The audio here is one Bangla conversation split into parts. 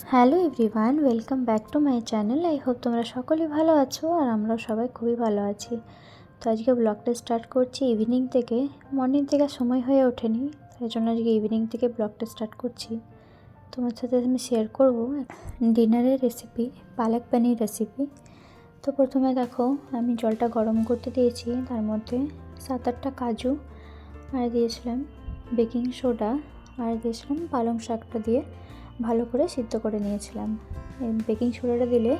Hello everyone, welcome back to my channel. I hope তোমরা সকলেই ভালো আছো আর আমরাও সবাই খুবই ভালো আছি। তো আজকে ব্লগটা স্টার্ট করছি ইভিনিং থেকে। মর্নিং থেকে সময় হয়ে ওঠেনি, তাই জন্য আজকে ইভিনিং থেকে ব্লগটা স্টার্ট করছি। তোমার সাথে আমি শেয়ার করব ডিনারের রেসিপি, পালক পানির রেসিপি। তো প্রথমে দেখো, আমি জলটা গরম করতে দিয়েছি, তার মধ্যে 7-8টা কাজু আর দিয়েছিলাম বেকিং সোডা আর দিয়েছিলাম পালং শাকটা দিয়ে ভালো করে সিদ্ধ করে নিয়েছিলাম। এই বেকিং সোডাটা দিলে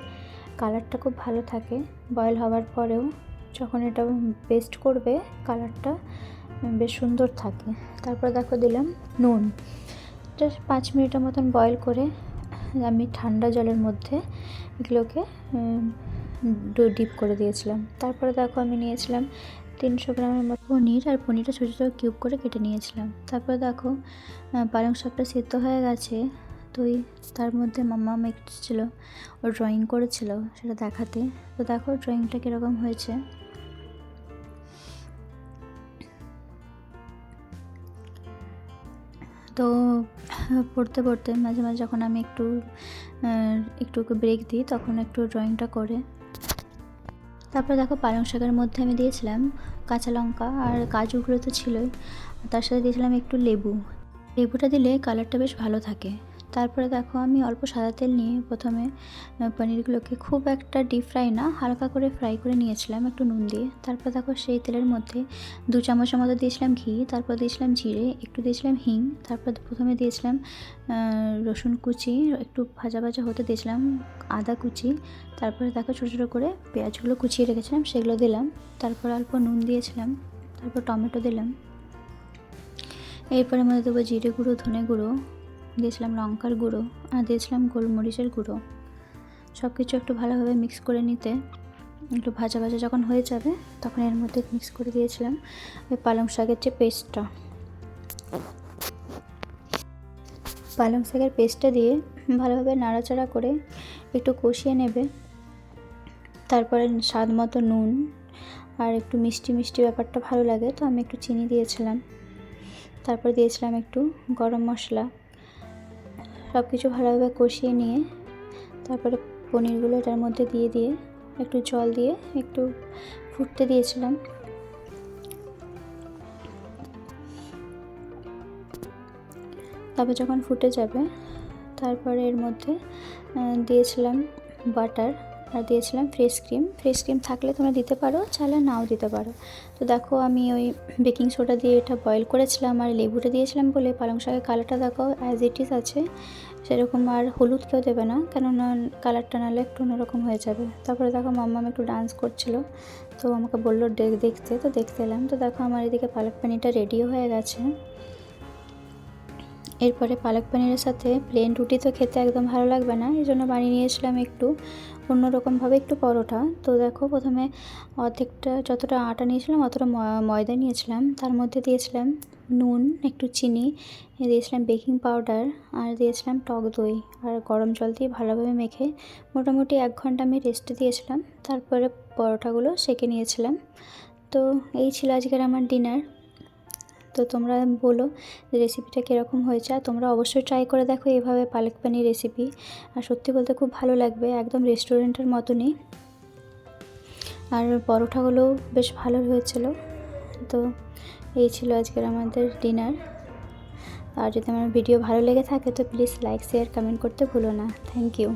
কালারটা খুব ভালো থাকে, বয়েল হওয়ার পরেও যখন এটা পেস্ট করবে কালারটা বেশ সুন্দর থাকে। তারপর দেখো দিলাম নুন। জাস্ট 5 মিনিটের মতন বয়েল করে আমি ঠান্ডা জলের মধ্যে এগুলোকে ডিপ করে দিয়েছিলাম। তারপরে দেখো আমি নিয়েছিলাম 300 গ্রামের মতো পনির, আর পনিরটা ছোটো ছোটো কিউব করে কেটে নিয়েছিলাম। তারপরে দেখো পালং শাকটা সিদ্ধ হয়ে গেছে, তো তার মধ্যে মাম্মা এসেছিলো, ও ড্রয়িং করেছিল সেটা দেখাতে। তো দেখো ড্রয়িংটা কীরকম হয়েছে। তো পড়তে পড়তে মাঝে মাঝে যখন আমি একটু ব্রেক দিই তখন একটু ড্রয়িংটা করে। তারপর দেখো পালং শাকের মধ্যে আমি দিয়েছিলাম কাঁচা লঙ্কা, আর কাজুগুলো তো ছিলই, তার সাথে দিয়েছিলাম একটু লেবুটা দিলে কালারটা বেশ ভালো থাকে। তারপরে দেখো আমি অল্প সাদা তেল নিয়ে প্রথমে পনিরগুলোকে খুব একটা ডিপ ফ্রাই না, হালকা করে ফ্রাই করে নিয়েছিলাম একটু নুন দিয়ে। তারপর দেখো সেই তেলের মধ্যে 2 চামচের মতো দিয়েছিলাম ঘি, তারপর দিয়েছিলাম জিরে, একটু দিয়েছিলাম হিং, তারপর প্রথমে দিয়েছিলাম রসুন কুচি, একটু ভাজা ভাজা হতে দিয়েছিলাম আদা কুচি, তারপরে দেখো ছোটো ছোটো করে পেঁয়াজগুলো কুচিয়ে রেখেছিলাম সেগুলো দিলাম। তারপর অল্প নুন দিয়েছিলাম, তারপর টমেটো দিলাম। এরপরে মধ্যে দেবো জিরে গুঁড়ো, ধনে গুঁড়ো, দিয়েছিলাম লঙ্কার গুঁড়ো, আর দিয়েছিলাম গোলমরিচের গুঁড়ো। সব কিছু একটু ভালোভাবে মিক্স করে নিতে, একটু ভাজা ভাজা যখন হয়ে যাবে তখন এর মধ্যে মিক্স করে দিয়েছিলাম ওই পালং শাকের যে পেস্টটা। পালং শাকের পেস্টটা দিয়ে ভালোভাবে নাড়াচাড়া করে একটু কষিয়ে নেবে। তারপরে স্বাদ মতো নুন, আর একটু মিষ্টি মিষ্টি ব্যাপারটা ভালো লাগে তো আমি একটু চিনি দিয়েছিলাম। তারপর দিয়েছিলাম একটু গরম মশলা। সব কিছু ভালোভাবে কষিয়ে নিয়ে তারপরে পনিরগুলো এটার মধ্যে দিয়ে একটু জল দিয়ে একটু ফুটতে দিয়েছিলাম। তারপর যখন ফুটে যাবে তারপরে এর মধ্যে দিয়েছিলাম বাটার, আর দিয়েছিলাম ফ্রেশ ক্রিম থাকলে তোমরা দিতে পারো, চাইলে নাও দিতে পারো। তো দেখো আমি ওই বেকিং সোডা দিয়ে এটা বয়েল করেছিলাম আর লেবুটা দিয়েছিলাম বলে পালং শাকের কালারটা দেখো অ্যাজ ইট ইজ আছে সেরকম, আর হলুদ কেউ দেবে না, কেননা কালারটা নাহলে একটু অন্যরকম হয়ে যাবে। তারপরে দেখো মাম্মা একটু ডান্স করছিল, তো আমাকে বললো দেখতে, তো দেখতে এলাম। তো দেখো আমার এদিকে পালক পানিরটা রেডিও হয়ে গেছে। এরপরে পালক পানিরের সাথে প্লেন রুটি তো খেতে একদম ভালো লাগবে না, এই জন্য বানিয়ে নিয়েছিলাম একটু অন্যরকমভাবে একটু পরোটা। তো দেখো প্রথমে অর্ধেকটা যতটা আটা নিয়েছিলাম অতটা ময়দা নিয়েছিলাম, তার মধ্যে দিয়েছিলাম নুন, একটু চিনি, দিয়েছিলাম বেকিং পাউডার, আর দিয়েছিলাম টক দই, আর গরম জল দিয়ে ভালোভাবে মেখে মোটামুটি 1 ঘন্টা আমি রেস্টে দিয়েছিলাম। তারপরে পরোটাগুলো সেঁকে নিয়েছিলাম। তো এই ছিল আজকের আমার ডিনার। তো তোমরা বলো রেসিপিটা কীরকম হয়েছে, আর তোমরা অবশ্যই ট্রাই করে দেখো এভাবে পালক পানির রেসিপি, আর সত্যি বলতে খুব ভালো লাগবে, একদম রেস্টুরেন্টের মতনই। আর পরোটাগুলো বেশ ভালো হয়েছিল। তো এই ছিল আজকের আমাদের ডিনার। আর যদি আমার ভিডিও ভালো লেগে থাকে তো প্লিজ লাইক, শেয়ার, কমেন্ট করতে ভুলো না। Thank you.